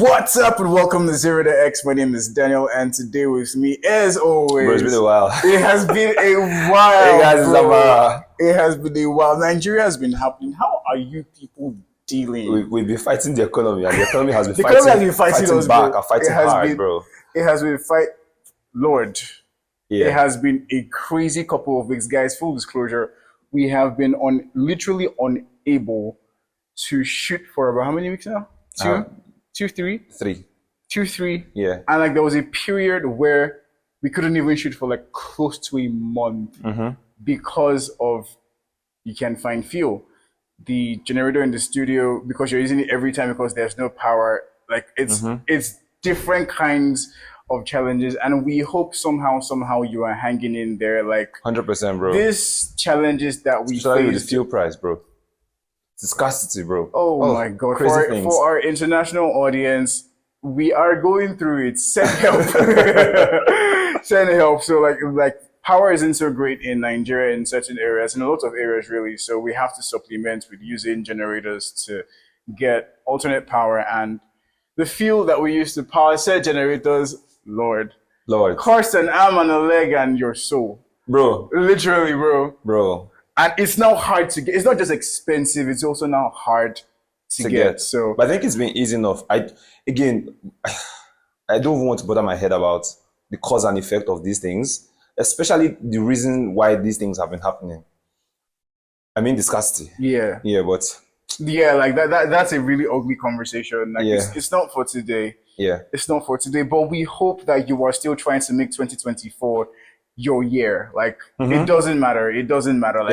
What's up and welcome to Zero to X. My name is Daniel and today with me, as always, Bro, it's been a while. It has been a while. Hey guys, it's Amara. It has been a while. Nigeria has been happening. How are you people dealing? We've been fighting the economy, and the economy has been The economy has been fighting us, back bro. and fighting hard, bro. It has been Lord. Yeah. It has been a crazy couple of weeks, guys. Full disclosure, we have been literally unable to shoot for about how many weeks now? Three. 3. Yeah. And like there was a period where we couldn't even shoot for like close to a month because of you can't find fuel. The generator in the studio, because you're using it every time because there's no power. Like it's different kinds of challenges, and we hope somehow you are hanging in there. Like 100%, bro. These challenges that we Especially with face. the fuel price, bro. It's scarcity, bro. Oh my God. For our international audience, we are going through it. Send help. Send help. So like power isn't so great in Nigeria in certain areas, in a lot of areas really. So we have to supplement with using generators to get alternate power, and the fuel that we use to power said generators, Lord. Cost an arm and a leg and your soul. Bro. Literally, bro. And it's now hard to get. It's not just expensive, it's also now hard to get. So, but I think it's been easy enough. I don't even want to bother my head about the cause and effect of these things, especially the reason why these things have been happening. I mean, the scarcity. Yeah, but like that's a really ugly conversation. Like it's not for today. Yeah, it's not for today. But we hope that you are still trying to make 2024 your year. Like it doesn't matter. Like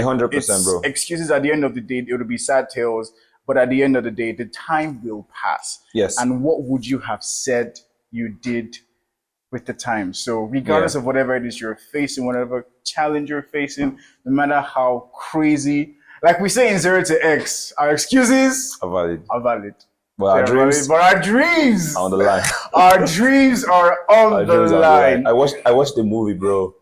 100%, bro. Excuses at the end of the day, it will be sad tales. But at the end of the day, the time will pass. Yes. And what would you have said you did with the time? So regardless of whatever it is you're facing, whatever challenge you're facing, no matter how crazy, like we say in 0 to X, our excuses are valid. But our dreams are on the line. Our dreams are on the line. I watched the movie, bro.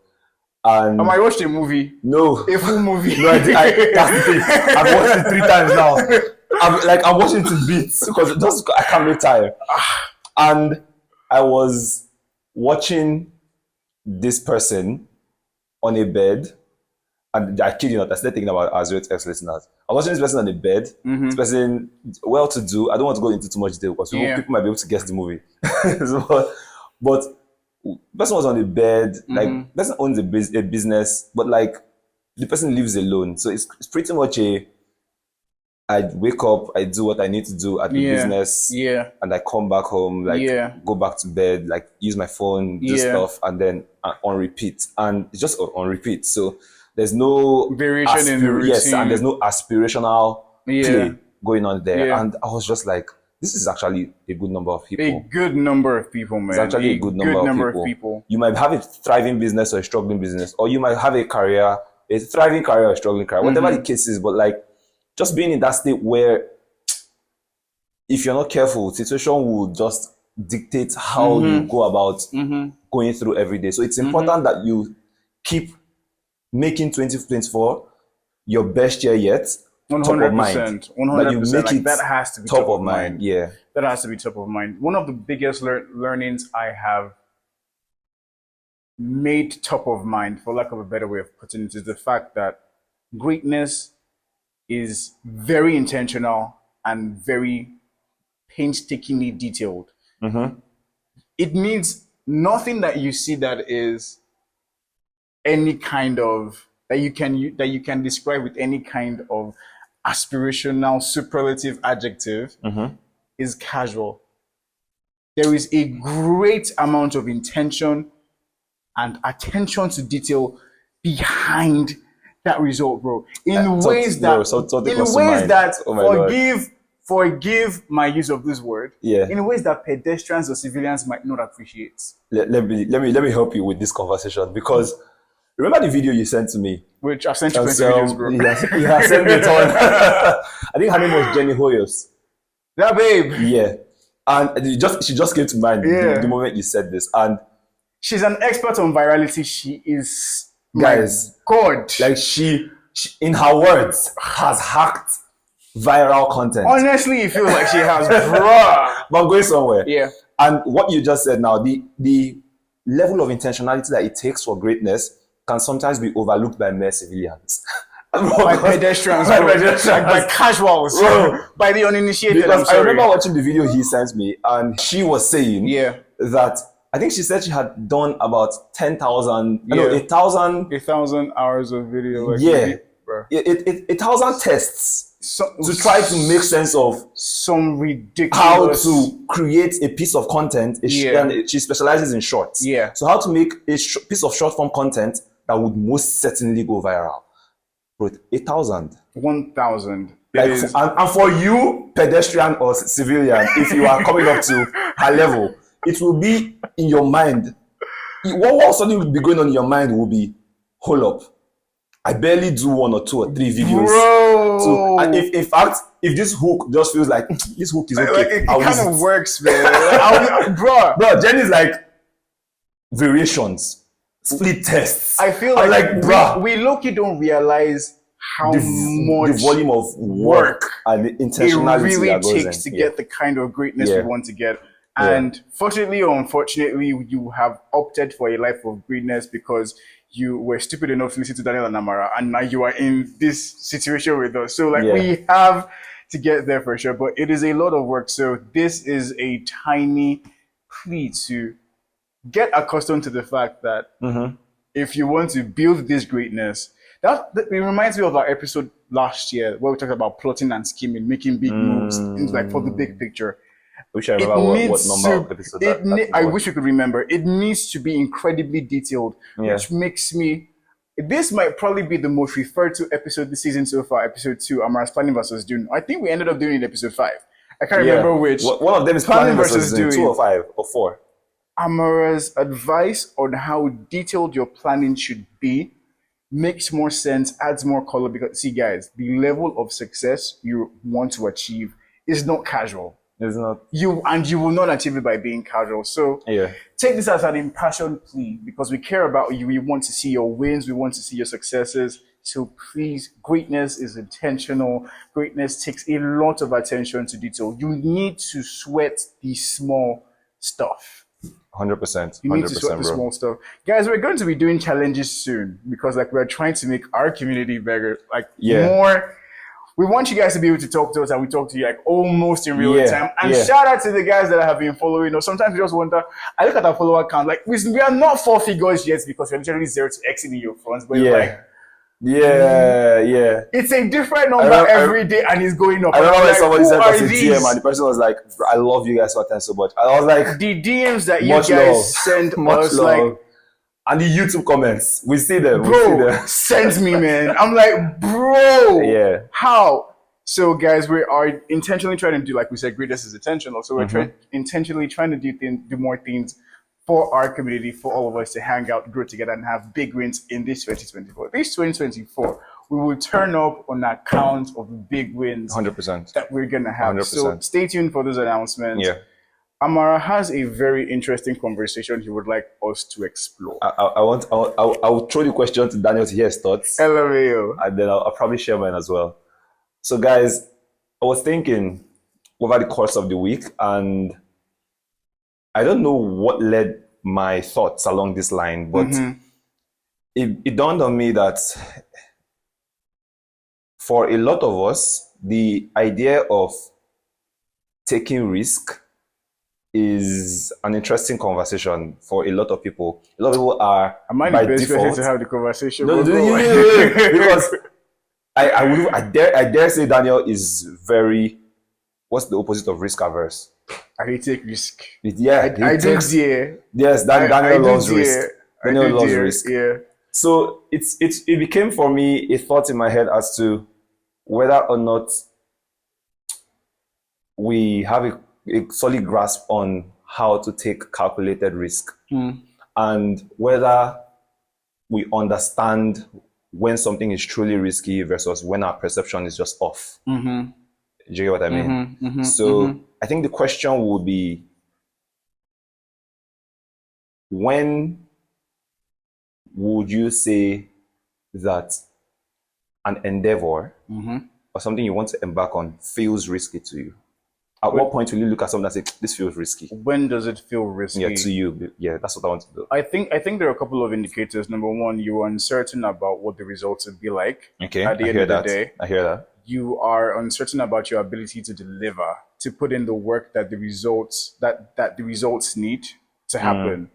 And I watched a movie. No. A full movie. No, that's the thing. I've watched it 3 times now. I'm watching it in bits because I can't make time. And I was watching this person on a bed, and I kid you not, I started thinking about as X listeners. I was watching this person on a bed. This person, well-to-do. I don't want to go into too much detail because people might be able to guess the movie. But the person was on the bed, like the person owns a business, but like the person lives alone. So it's pretty much I wake up, I do what I need to do at the business, and I come back home, go back to bed, like use my phone, do stuff, and then on repeat. And it's just on repeat. So there's no variation in the routine. Yes, and there's no aspirational play going on there. And I was just like, this is actually a good number of people. A good number of people, man. It's actually a good number of people. You might have a thriving business or a struggling business, or you might have a thriving career or a struggling career, whatever the case is. But like, just being in that state where, if you're not careful, situation will just dictate how you go about going through every day. So it's important that you keep making 2024 your best year yet. 100%. Top of mind. 100%. That has to be top of mind. Yeah. That has to be top of mind. One of the biggest learnings I have made top of mind, for lack of a better way of putting it, is the fact that greatness is very intentional and very painstakingly detailed. It needs nothing that you see that is any kind of that you can describe with any kind of aspirational superlative adjective is casual. There is a great amount of intention and attention to detail behind that result, bro. In ways that forgive my use of this word. In ways that pedestrians or civilians might not appreciate. Let me help you with this conversation, because remember the video you sent to me? Which I've sent you 20 videos, bro. You have sent me it on. I think her name was Jenny Hoyos. That babe. Yeah. And she just came to mind the moment you said this. And she's an expert on virality. She is, guys, God. Like she in her words, has hacked viral content. Honestly, it feels like she has, bruh. But I'm going somewhere. Yeah. And what you just said now, the level of intentionality that it takes for greatness can sometimes be overlooked by mere civilians. By pedestrians, By bro. pedestrians. Like by casuals, Bro. by the uninitiated. Because I remember watching the video he sent me, and she was saying Yeah. that I think she said she had done about 10,000, Yeah. no, 8,000, 1,000 hours of video. Like, yeah, bro. 8,000 tests So, to try to make sense of some ridiculous how to create a piece of content. Yeah. And she specializes in shorts. Yeah. So how to make a piece of short form content that would most certainly go viral. Bro, 8,000. 1,000. Like, It is, and for you, pedestrian or civilian, if you are coming up to her level, it will be in your mind. What suddenly will be going on in your mind will be, hold up, I barely do 1 or 2 or 3 videos. bro. And if in fact, if this hook just feels like this hook is okay, like, it I'll kind use of it. works, man. Like, bro. Bro, Jenny is like variations, split tests. I feel I'm like bruh, we low-key don't realize how much the volume of work and the it intentionality really that goes takes in. to get the kind of greatness we want to get. And fortunately or unfortunately, you have opted for a life of greatness because you were stupid enough to listen to Daniel and Amara, and now you are in this situation with us. So, like, we have to get there for sure, but it is a lot of work. So, this is a tiny plea to get accustomed to the fact that if you want to build this greatness, it reminds me of our episode last year where we talked about plotting and scheming, making big moves, things like for the big picture. I wish I remember what number of episode that I wish we could remember. It needs to be incredibly detailed, which makes me. This might probably be the most referred to episode this season so far, episode 2, Amara's planning versus doing. I think we ended up doing it in episode 5. I can't remember which. One of them is planning versus doing. 2 or 5 or 4. Amara's advice on how detailed your planning should be makes more sense, adds more color, because see guys, the level of success you want to achieve is not casual. It's not. You will not achieve it by being casual. So take this as an impassioned plea because we care about you. We want to see your wins. We want to see your successes. So please, greatness is intentional. Greatness takes a lot of attention to detail. You need to sweat the small stuff. 100%. You need to sweat the small stuff. Guys, we're going to be doing challenges soon because like we're trying to make our community better, like more. We want you guys to be able to talk to us and we talk to you like almost in real time. And shout out to the guys that have been following us. Sometimes we just wonder, I look at our follower count, like we are not 4 figures yet because we're literally 0 to X in your fronts, but like it's a different number every day and it's going up. I remember when like, somebody sent us a DM and the person was like, I love you guys so so much. I was like, the DMs that you guys send us, like, and the YouTube comments, we see them. Bro, send me, man. I'm like, bro, how? So, guys, we are intentionally trying to do, like we said, greatness is intentional. So we're intentionally trying to do more things for our community, for all of us to hang out, grow together, and have big wins in this 2024. This 2024, we will turn up on account of the big wins 100% that we're gonna have. 100%. So stay tuned for those announcements. Amara has a very interesting conversation he would like us to explore. I will throw the question to Daniel to hear his thoughts. LMAO. And then I'll probably share mine as well. So guys, I was thinking over the course of the week, and I don't know what led my thoughts along this line, but it dawned on me that for a lot of us, the idea of taking risk is an interesting conversation for a lot of people. A lot of people are by the best person to have the conversation. Because I dare say Daniel is very, what's the opposite of risk averse? I take risk. I do. Yes, Daniel loves risk. Daniel loves risk. Yeah. So it became for me a thought in my head as to whether or not we have a solid grasp on how to take calculated risk and whether we understand when something is truly risky versus when our perception is just off. Do you get what I mean? So I think the question would be, when would you say that an endeavor or something you want to embark on feels risky to you? At what point will you look at something and say, this feels risky? When does it feel risky? Yeah, to you. Yeah, that's what I want to do. I think there are a couple of indicators. Number one, you are uncertain about what the results would be like. Okay, at the I end hear of the that. day. I hear that. You are uncertain about your ability to deliver, to put in the work that the results need to happen.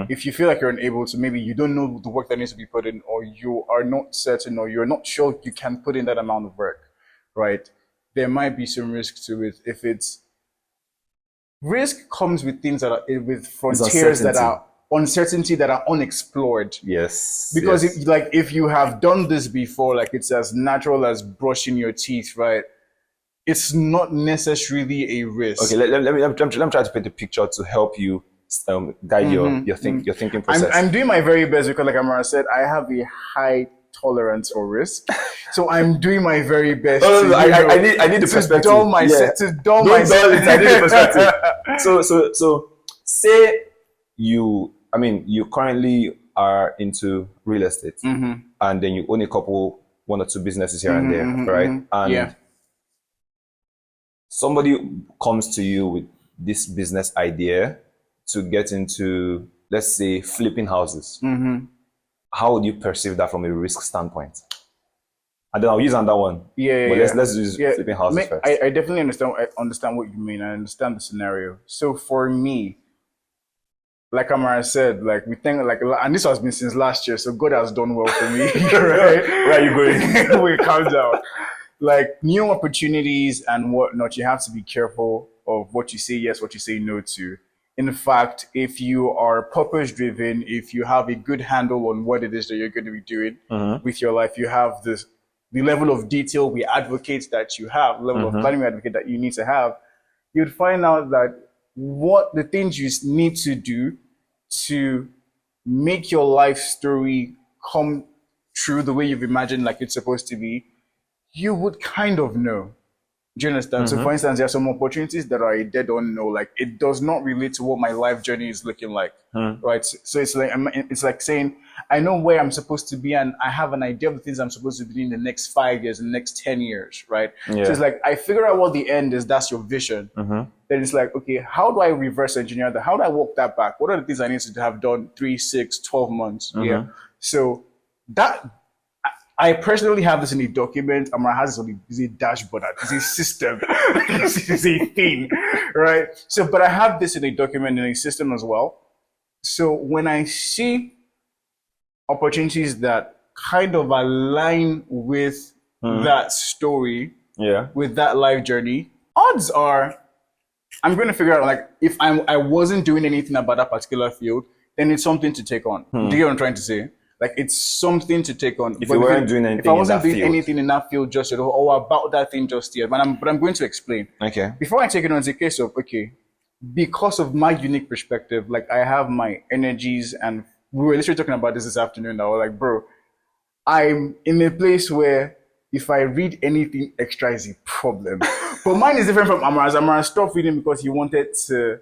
If you feel like you're unable to, maybe you don't know the work that needs to be put in, or you are not certain, or you're not sure you can put in that amount of work, right? There might be some risk to it. If it's risk comes with things that are with frontiers that are uncertainty that are unexplored. Yes. Because yes. if you have done this before, like it's as natural as brushing your teeth, right? It's not necessarily a risk. Okay, let me try to paint a picture to help you guide your thinking process. I'm doing my very best because, like Amara said, I have a high tolerance for risk, so I'm doing my very best. I need the perspective. To dull myself. I need the perspective. So say you currently are into real estate, and then you own one or two businesses here and there, right? And somebody comes to you with this business idea to get into, let's say, flipping houses. How would you perceive that from a risk standpoint? And then I'll use another one. Let's use flipping houses first. I definitely understand what you mean. I understand the scenario. So for me, like Amara said, like we think and this has been since last year, so God has done well for me. Right? Where are you going? We calm down. Like new opportunities and whatnot, you have to be careful of what you say yes, what you say no to. In fact, if you are purpose driven, if you have a good handle on what it is that you're going to be doing with your life, you have the level of detail we advocate that you have, the level of planning we advocate that you need to have, you'd find out that what the things you need to do to make your life story come true the way you've imagined like it's supposed to be, you would kind of know. Do you understand? So for instance, there are some opportunities that are a dead on no, like it does not relate to what my life journey is looking like, right? So it's like saying, I know where I'm supposed to be and I have an idea of the things I'm supposed to be doing in the next 5 years, in the next 10 years, right? Yeah. So it's like, I figure out what the end is, that's your vision. Then it's like, okay, how do I reverse engineer that? How do I walk that back? What are the things I need to have done 3, 6, 12 months? Yeah. So that, I personally have this in a document. Amara has this on a dashboard. It's a system. It's a thing, right? So, but I have this in a document in a system as well. So when I see opportunities that kind of align with that story, with that life journey, odds are I'm going to figure out, like, if I wasn't doing anything about that particular field, then it's something to take on. Do you get what I'm trying to say? Like, it's something to take on. If you weren't doing anything, if I wasn't doing anything in that field just yet, or about that thing just yet, but I'm going to explain. Okay. Before I take it on, it's a case of, okay, because of my unique perspective, like I have my energies, and we were literally talking about this afternoon. I was like, bro, I'm in a place where if I read anything extra is a problem. But mine is different from Amara's. Amara stopped reading because he wanted to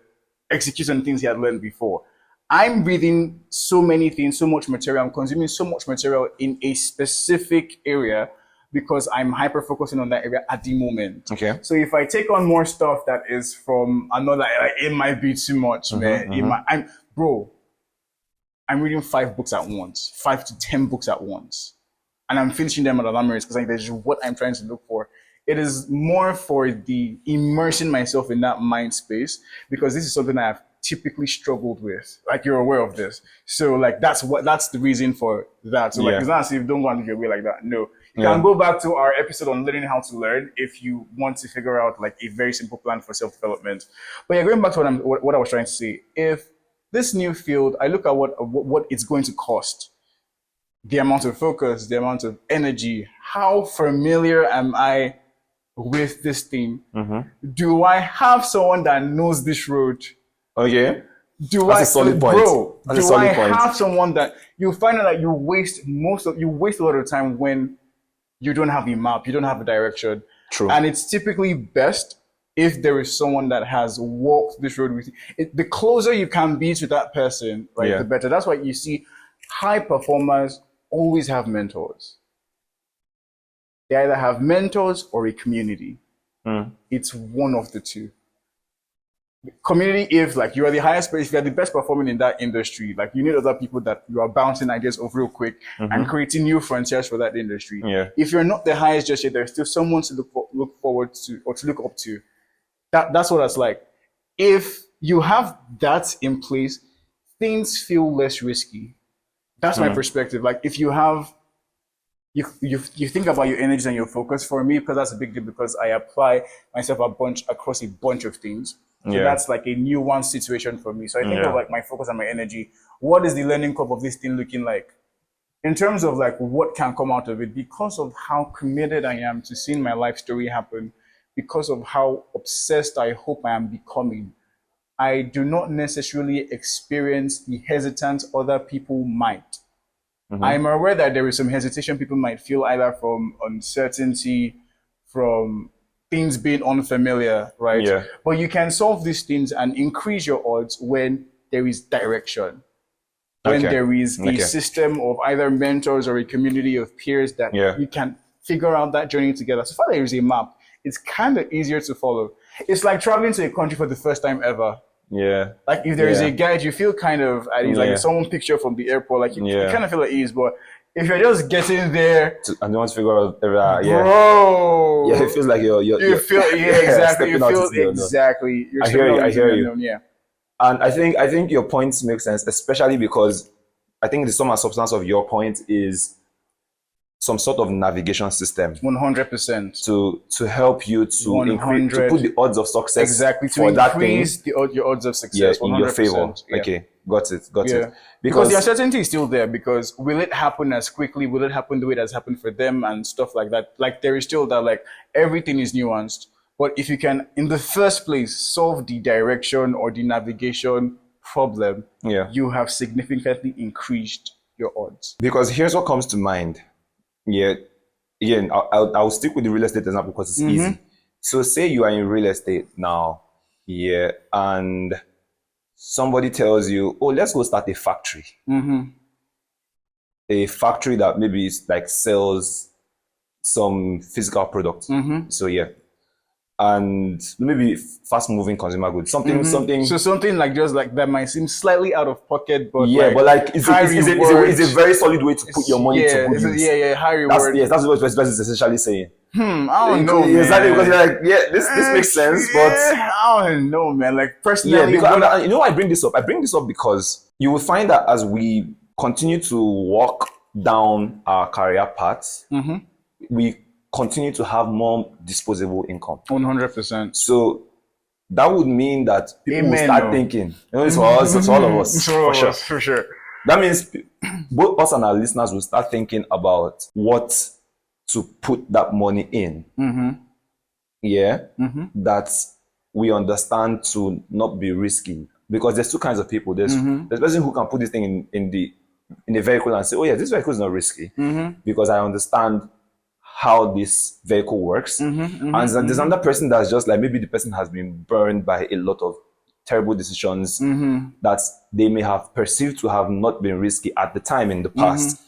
execute on things he had learned before. I'm reading so many things, so much material. I'm consuming so much material in a specific area because I'm hyper focusing on that area at the moment. Okay. So if I take on more stuff that is from another, like, it might be too much, man. I'm reading 5 books at once, 5 to 10 books at once, and I'm finishing them at alarm rates because that's just what I'm trying to look for. It is more for the immersing myself in that mind space because this is something I have typically struggled with. Like, you're aware of this. So like that's the reason for that. So like it's not as if don't go and your way like that. No. You can go back to our episode on learning how to learn if you want to figure out like a very simple plan for self-development. But yeah, going back to what I was trying to say, if this new field, I look at what it's going to cost, the amount of focus, the amount of energy, how familiar am I with this thing? Do I have someone that knows this road? Okay. That's a solid point. Bro, That's a solid point. Have someone that you find out that you waste a lot of time when you don't have a map, you don't have a direction. True. And it's typically best if there is someone that has walked this road with you. The closer you can be to that person, right, the better. That's why you see high performers always have mentors. they either have mentors or a community. It's one of the two. Community, if like you are the highest, if you're the best performing in that industry, like you need other people that you are bouncing ideas off real quick and creating new frontiers for that industry. If you're not the highest just yet, there's still someone to look forward to or to look up to. That's what it's like. If you have that in place, things feel less risky. That's my perspective. Like if you have you think about your energy and your focus. For me, because that's a big deal, because I apply myself across a bunch of things. So that's like a nuanced situation for me. So I think of like my focus and my energy. What is the learning curve of this thing looking like? In terms of like what can come out of it, because of how committed I am to seeing my life story happen, because of how obsessed I hope I am becoming, I do not necessarily experience the hesitance other people might. I'm aware that there is some hesitation people might feel either from uncertainty, from things being unfamiliar, right? But you can solve these things and increase your odds when there is direction, when there is a system of either mentors or a community of peers that you can figure out that journey together. So far there is a map, it's kind of easier to follow. It's like traveling to a country for the first time ever. Like if there is a guide, you feel kind of at ease. Like if someone picks you up from the airport, like you kind of feel at ease. But if you're just getting there and you want to figure out, bro, it feels like you feel exactly. You feel exactly. I hear you. And I think your points make sense, especially because I think the sum and substance of your point is some sort of navigation system. 100%. To help you to increase, to put the odds of success to increase your odds of success in your favor. Okay, got it. Because the uncertainty is still there. Because will it happen as quickly? Will it happen the way it has happened for them and stuff like that? Like there is still that. Like everything is nuanced. But if you can, in the first place, solve the direction or the navigation problem, you have significantly increased your odds. Because here's what comes to mind. Again, I'll stick with the real estate example because it's easy. So say you are in real estate now, and somebody tells you, oh, let's go start a factory. A factory that maybe is like sells some physical products. So and maybe fast-moving consumer goods, something. So something like just like that might seem slightly out of pocket, but but like it's a very solid way to put your money to good use. High reward. That's what this person is essentially saying. I don't know, man. Exactly, because you're like, this makes sense, but I don't know, man. Like personally, because you know, I bring this up because you will find that as we continue to walk down our career paths, we continue to have more disposable income. 100%. So that would mean that people will start thinking. It's for us, it's all of us, for sure. That means both us and our listeners will start thinking about what to put that money in. That we understand to not be risky. Because there's two kinds of people. There's the person who can put this thing in a vehicle and say, oh yeah, this vehicle is not risky because I understand how this vehicle works. And there's another person that's just like, maybe the person has been burned by a lot of terrible decisions that they may have perceived to have not been risky at the time in the past,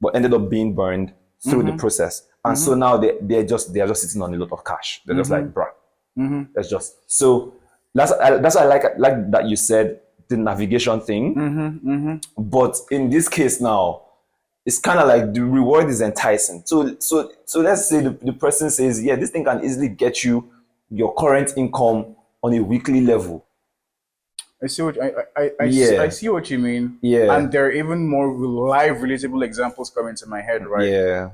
but ended up being burned through the process. And so now they're just sitting on a lot of cash. They're just like, bruh, that's just, so that's why I like that you said the navigation thing. But in this case now, it's kind of like the reward is enticing. So let's say the person says, yeah, this thing can easily get you your current income on a weekly level. I see what I see what you mean. And there are even more live relatable examples coming to my head, right?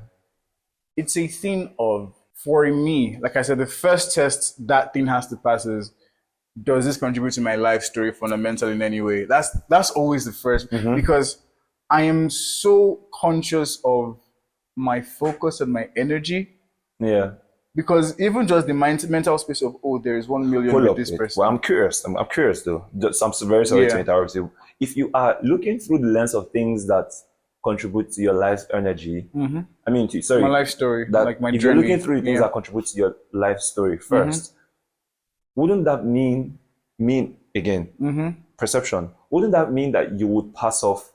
It's a thing of, for me, like I said, the first test that thing has to pass is, does this contribute to my life story fundamentally in any way? That's always the first, because I am so conscious of my focus and my energy. Because even just the mental space of, oh, there is 1 million with this person. Well, I'm curious though. I'm very sorry to interrupt you. If you are looking through the lens of things that contribute to your life energy, I mean, my life story, like my if journey. You're looking through things that contribute to your life story first, wouldn't that mean again, perception? Wouldn't that mean that you would pass off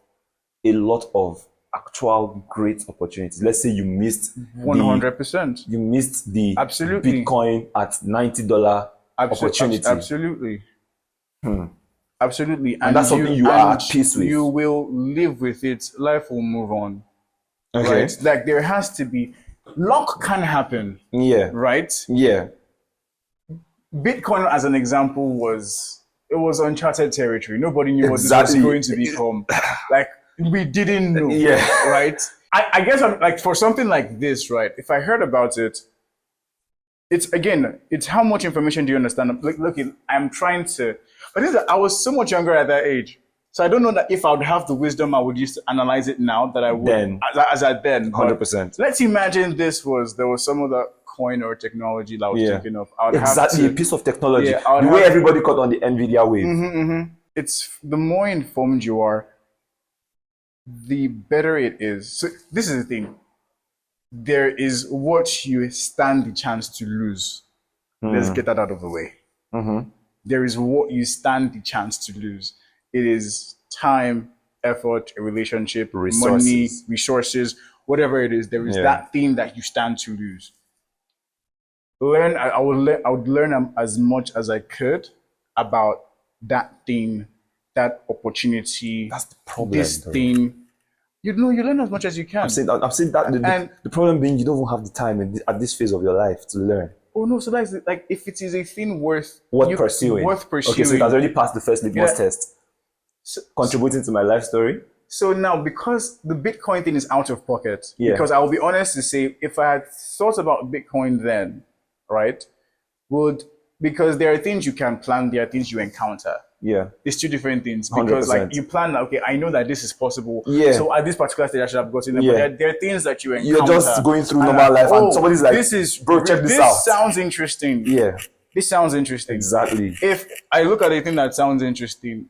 a lot of actual great opportunities. Let's say you missed 100%. You missed the Absolutely. Bitcoin at $90 opportunity. Absolutely. Absolutely. And that's something you are at peace with. You will live with it. Life will move on. Okay. Right? Like there has to be luck can happen. Yeah. Right? Yeah. Bitcoin, as an example, was uncharted territory. Nobody knew Exactly. what this was going to become. Like we didn't know. Yeah. Right? I guess I'm like for something like this, right? If I heard about it, it's how much information do you understand? Look, I'm trying to, but I was so much younger at that age. So I don't know that if I would have the wisdom I would use to analyze it now that I would then, as I then. 100%. Let's imagine there was some other coin or technology that I was thinking of. Exactly, a piece of technology. Yeah, the way everybody caught on the NVIDIA wave. It's the more informed you are, the better it is. So this is the thing. There is what you stand the chance to lose. Let's get that out of the way. There is what you stand the chance to lose. It is time, effort, a relationship, money, resources, whatever it is. There is that thing that you stand to lose. I would learn as much as I could about that thing, that opportunity. That's the problem. This thing. You learn as much as you can. I'm saying that the problem being you don't even have the time at this phase of your life to learn. Oh no, so that's like if it is a thing worth pursuing. Okay, so it has already passed the first litmus test. Contributing to my life story. So now, because the Bitcoin thing is out of pocket, because I will be honest to say, if I had thought about Bitcoin then, right, because there are things you can plan, there are things you encounter. Yeah. It's two different things. Because 100%. Like you plan, okay, I know that this is possible. Yeah. So at this particular stage, I should have gotten them. Yeah. But there are things that you encounter. You're just going through normal life and somebody's like, bro, check this out. This sounds interesting. Yeah. This sounds interesting. Exactly. If I look at a thing that sounds interesting,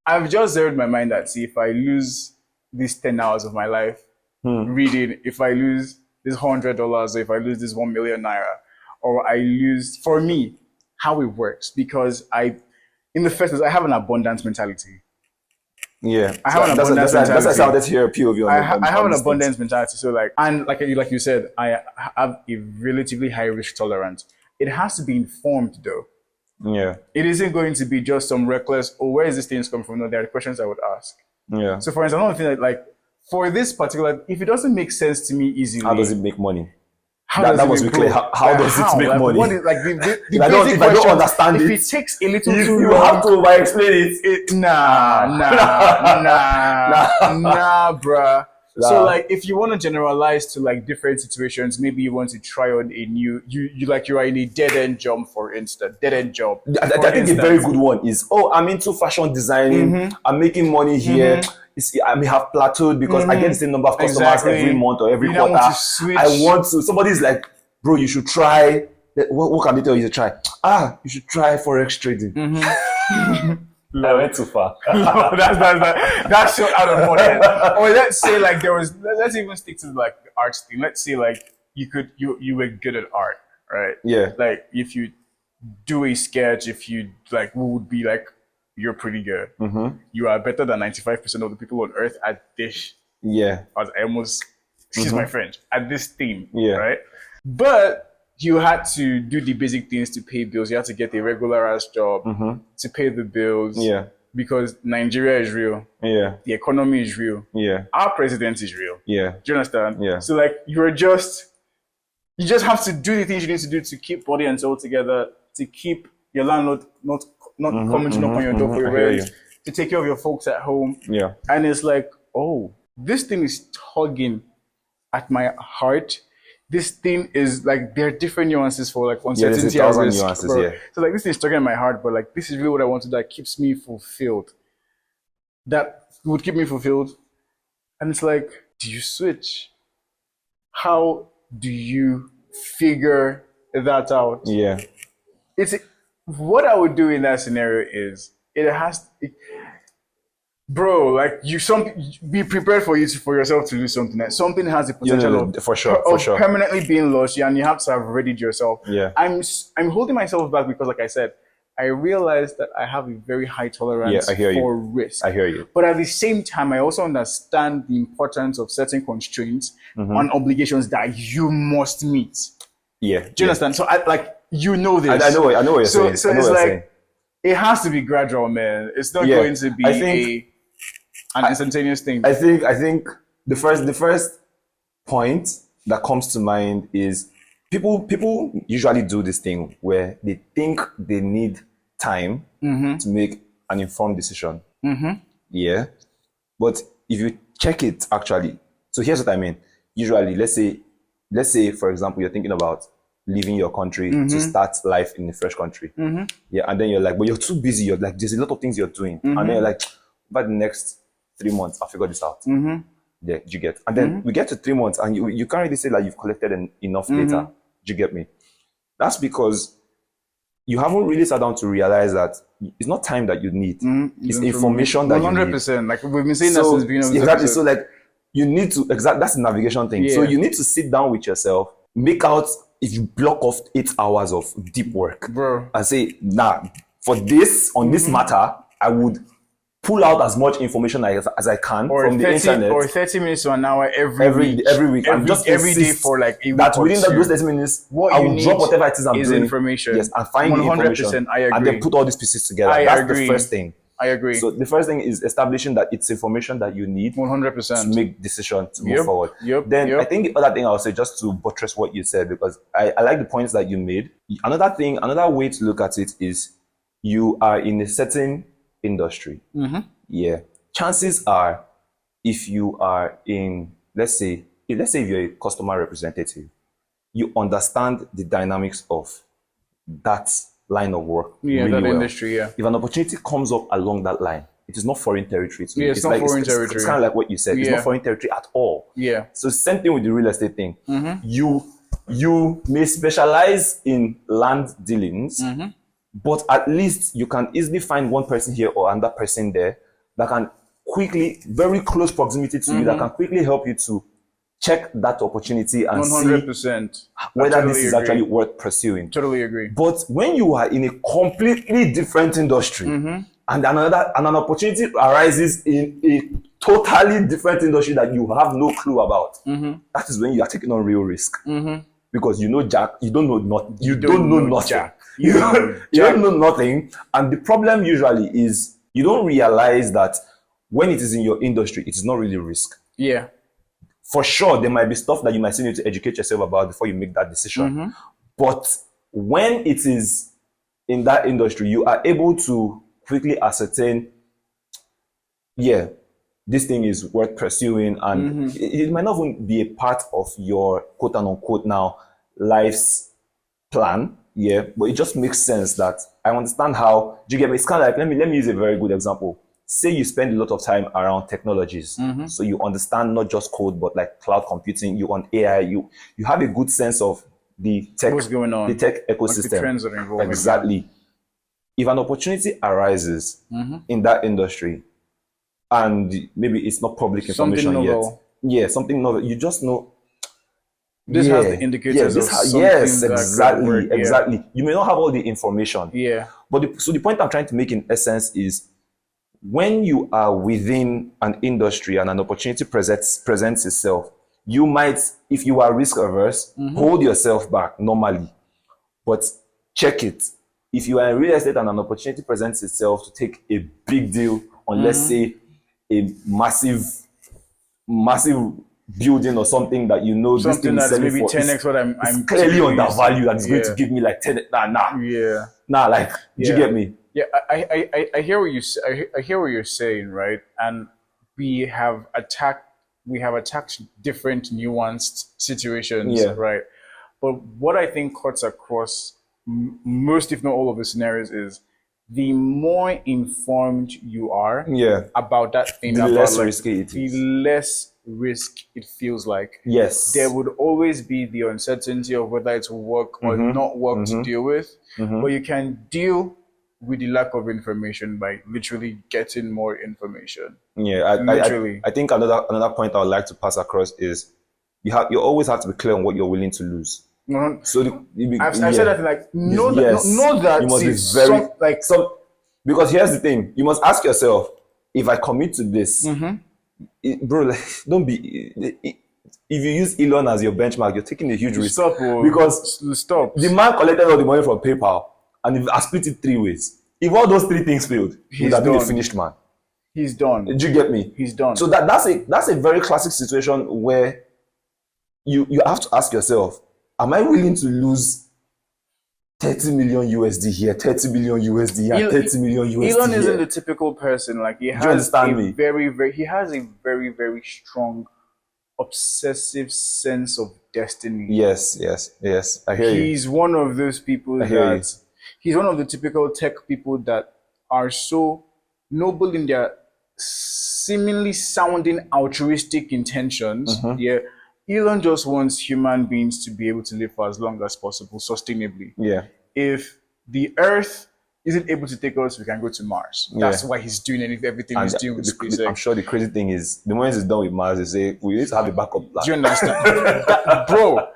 I've just zeroed my mind that, see, if I lose these 10 hours of my life reading, if I lose this $100, or if I lose this 1 million naira, or I lose, for me, how it works, because in the first place, I have an abundance mentality. Yeah, I have an abundance mentality. That's how that's your appeal of your. I have an abundance mentality. So like you said, I have a relatively high risk tolerance. It has to be informed though. Yeah. It isn't going to be just some reckless, where is this thing coming from? No, there are questions I would ask. Yeah. So for instance, another thing like for this particular, if it doesn't make sense to me easily. How does it make money? That must be clear. How does it make money? What is, like the if I don't understand if it takes a little too long, you have to over-explain it. Nah, bruh. Nah. So like, if you want to generalize to like different situations, maybe you want to try on a new, you are in a dead-end job, for instance. Dead-end job. I think a very good one is, I'm into fashion designing. I'm making money here. I may have plateaued because I get the same number of customers every month or every quarter. I want to. Somebody's like, bro, you should try. What can they tell you to try? You should try forex trading. I went too far. No, that's so out of order. Or let's say like let's even stick to like the arts thing. Let's say like you were good at art, right? Yeah. Like if you do a sketch, if you like, we would be like, you're pretty good. You are better than 95% of the people on earth at this. Yeah. As I almost, excuse my French, at this thing. Yeah. Right? But you had to do the basic things to pay bills. You had to get a regular ass job to pay the bills. Yeah. Because Nigeria is real. Yeah. The economy is real. Yeah. Our president is real. Yeah. Do you understand? Yeah. So like you just have to do the things you need to do to keep body and soul together, to keep your landlord not coming to knock on your door for your rent, to take care of your folks at home. Yeah. And it's like, this thing is tugging at my heart. This thing is like, there are different nuances for like uncertainty and risk. Nuances, So like this thing is tugging at my heart, but like this is really what I want to do that keeps me fulfilled. That would keep me fulfilled. And it's like, do you switch? How do you figure that out? Yeah. What I would do in that scenario is bro, like be prepared for yourself to lose something. Like something has the potential of permanently being lost, and you have to have readied yourself. Yeah. I'm holding myself back because, like I said, I realize that I have a very high tolerance I hear you. for risk. I hear you. But at the same time, I also understand the importance of setting constraints on obligations that you must meet. Yeah. Do you understand? So I you know this. I know what you're saying. So it's like it has to be gradual, man. It's not going to be an instantaneous thing. I think the first point that comes to mind is people usually do this thing where they think they need time to make an informed decision. Yeah. But if you check it actually, so here's what I mean. Usually, let's say for example, you're thinking about leaving your country to start life in a fresh country. Yeah, and then you're like, but you're too busy. You're like, there's a lot of things you're doing. And then you're like, by the next 3 months, I'll figure this out. Yeah, you get. And then we get to 3 months and you can't really say that you've collected enough data. Do you get me? That's because you haven't really sat down to realize that it's not time that you need. It's information that you need. 100%. Like we've been saying that since the beginning of this exactly. episode. So like you need to that's the navigation thing. Yeah. So you need to sit down with yourself, make out if you block off 8 hours of deep work, bro, and say, nah, for this on this matter, I would pull out as much information as I can from the internet, or 30 minutes to an hour every week, and just every day for like a week that or within two. those 30 minutes, What I you will need drop whatever it is I'm doing. Information. Yes, and find the 100%, information. I agree. And then put all these pieces together. I That's agree. the first thing. I agree. So the first thing is establishing that it's information that you need 100% to make decisions to move forward. Then I think the other thing I'll say, just to buttress what you said, because I like the points that you made. Another way to look at it is you are in a certain industry. Yeah. Chances are, if you are in, let's say if you're a customer representative, you understand the dynamics of that line of work. Yeah, really that well. industry, yeah. If an opportunity comes up along that line, it is not foreign territory to you. Yeah, it's not foreign territory. It's kind of like what you said. It's not foreign territory at all. Yeah. So same thing with the real estate thing. You may specialize in land dealings, but at least you can easily find one person here or another person there that can quickly, very close proximity to you, that can quickly help you to check that opportunity and 100%. see whether this is actually worth pursuing. Totally agree. But when you are in a completely different industry and an opportunity arises in a totally different industry that you have no clue about, that is when you are taking on real risk. Because you know Jack, you don't know nothing. You don't know nothing. Jack. You don't know nothing. And the problem usually is you don't realize that when it is in your industry, it is not really risk. Yeah. For sure, there might be stuff that you might still need to educate yourself about before you make that decision. But when it is in that industry, you are able to quickly ascertain, yeah, this thing is worth pursuing, and it might not even be a part of your quote unquote now life's plan, yeah, but it just makes sense that I understand how. Do you get me? It's kind of like, let me use a very good example. Say you spend a lot of time around technologies, so you understand not just code but like cloud computing, you on AI, you have a good sense of the tech, what's going on, the tech ecosystem, like the trends that are involved. Exactly. If an opportunity arises in that industry, and maybe it's not public information yet, something novel, you just know this has the indicators of something exactly. You may not have all the information, but so the point I'm trying to make in essence is, when you are within an industry and an opportunity presents itself, you might, if you are risk averse, hold yourself back normally, but check it. If you are in real estate and an opportunity presents itself to take a big deal on, let's say, a massive building or something that you know something this that's thing is maybe for, 10x what I'm clearly undervalued and it's going to give me like 10. Like, do you get me? Yeah, I hear what you say. I hear what you're saying, right? And we have attacked different nuanced situations, right? But what I think cuts across most, if not all, of the scenarios is the more informed you are about that thing, the less risky it is. The less risk it feels like. Yes. There would always be the uncertainty of whether it will work or not work to deal with, but you can deal with the lack of information by literally getting more information. I think another point I would like to pass across is you always have to be clear on what you're willing to lose. Mhm. So I've said that like know that you must be it's very like because here's the thing, you must ask yourself, if I commit to this, bro, like, don't be if you use Elon as your benchmark, you're taking a huge risk. Stop, because stop. the man collected all the money from PayPal and he has split it 3 ways. If all those 3 things failed, he would have been a finished man. He's done. Did you get me? He's done. So that's a very classic situation where you have to ask yourself, am I willing to lose 30 million USD here, 30 million USD here, 30 million USD Elon here? isn't the typical person. Like he has me? he has a very, very strong obsessive sense of destiny. Yes. I hear you. He's one of those people he's one of the typical tech people that are so noble in their seemingly sounding altruistic intentions. Yeah. Elon just wants human beings to be able to live for as long as possible, sustainably. Yeah. If the Earth isn't able to take us, we can go to Mars. That's why he's doing everything he's doing with SpaceX. I'm sure the crazy thing is, the moment it's done with Mars, they say, we need to have a backup plan. Do you understand? Bro,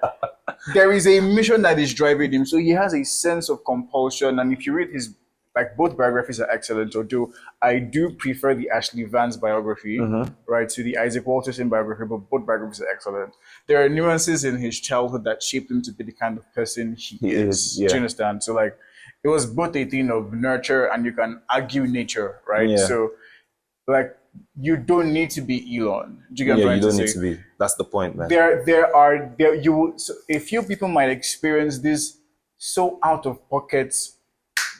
there is a mission that is driving him. So he has a sense of compulsion. And if you read his, like, both biographies are excellent, although I do prefer the Ashley Vance biography, right, to the Isaac Walterson biography, but both biographies are excellent. There are nuances in his childhood that shaped him to be the kind of person he is. Yeah. Do you understand? So, like, it was both a thing of nurture and you can argue nature, right? Yeah. So, like, you don't need to be Elon. Do you get what I'm trying to say? You don't need to be. That's the point, man. So a few people might experience this so out of pocket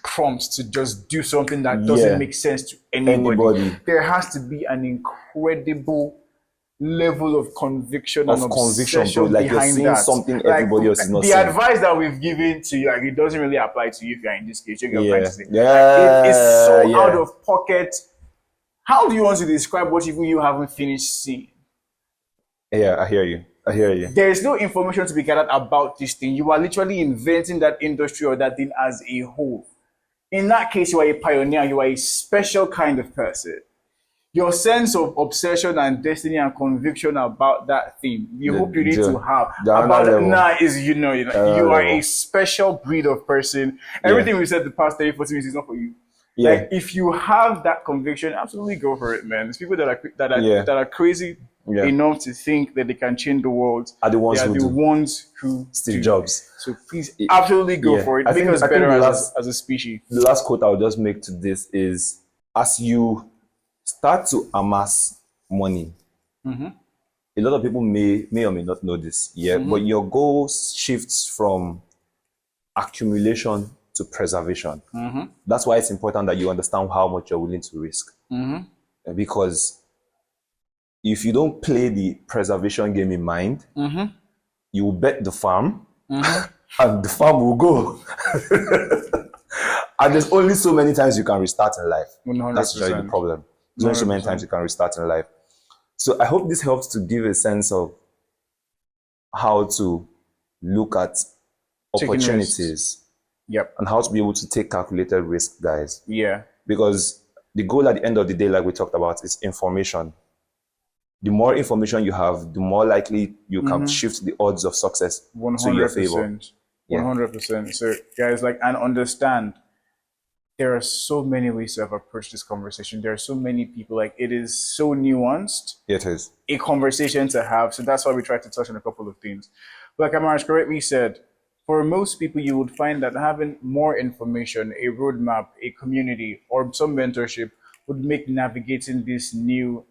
prompts to just do something that doesn't make sense to anybody. There has to be an incredible level of conviction and obsession like behind you're seeing that. something everybody else is not seeing. The advice that we've given to you, like, it doesn't really apply to you if you're in this case. It is so out of pocket. How do you want to describe what even you haven't finished seeing? Yeah, I hear you. There is no information to be gathered about this thing. You are literally inventing that industry or that thing as a whole. In that case, you are a pioneer. You are a special kind of person. Your sense of obsession and destiny and conviction about that thing, you hope you need to have about that. You are a special breed of person. Everything we said the past 30, 40 minutes is not for you. Yeah. Like, if you have that conviction, absolutely go for it, man. There's people that are crazy enough to think that they can change the world. Are the ones who Steve Jobs. So please, absolutely go for it. Make us better as a species. The last quote I'll just make to this is, as you start to amass money, a lot of people may or may not know this, but your goal shifts from accumulation to preservation. That's why it's important that you understand how much you're willing to risk. Because if you don't play the preservation game in mind, you will bet the farm, and the farm will go. And there's only so many times you can restart in life. 100%. That's really the problem. There's only so many times you can restart in life. So I hope this helps to give a sense of how to look at opportunities. Yep. And how to be able to take calculated risk, guys. Yeah. Because the goal at the end of the day, like we talked about, is information. The more information you have, the more likely you can shift the odds of success 100%. To your favor. 100%. So, guys, and understand, there are so many ways to have approached this conversation. There are so many people. It is so nuanced. It is. A conversation to have. So that's why we try to touch on a couple of things. Like Amara correctly said, for most people, you would find that having more information, a roadmap, a community, or some mentorship would make navigating this new,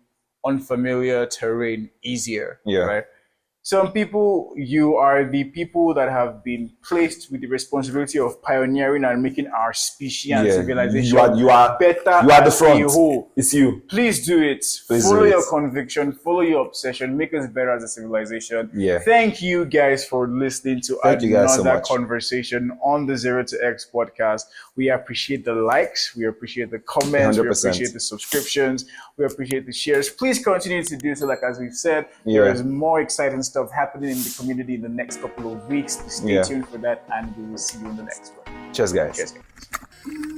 unfamiliar terrain easier. Yeah. Right? Some people, you are the people that have been placed with the responsibility of pioneering and making our species and civilization better. You are the front. It's you. Please do it. Follow your conviction. Follow your obsession. Make us better as a civilization. Yeah. Thank you guys for listening to another conversation on the Zero to X podcast. We appreciate the likes. We appreciate the comments. 100%. We appreciate the subscriptions. We appreciate the shares. Please continue to do so. Like as we've said, there is more exciting stuff happening in the community in the next couple of weeks. Stay tuned for that, and we will see you in the next one. Cheers, guys. Cheers, guys.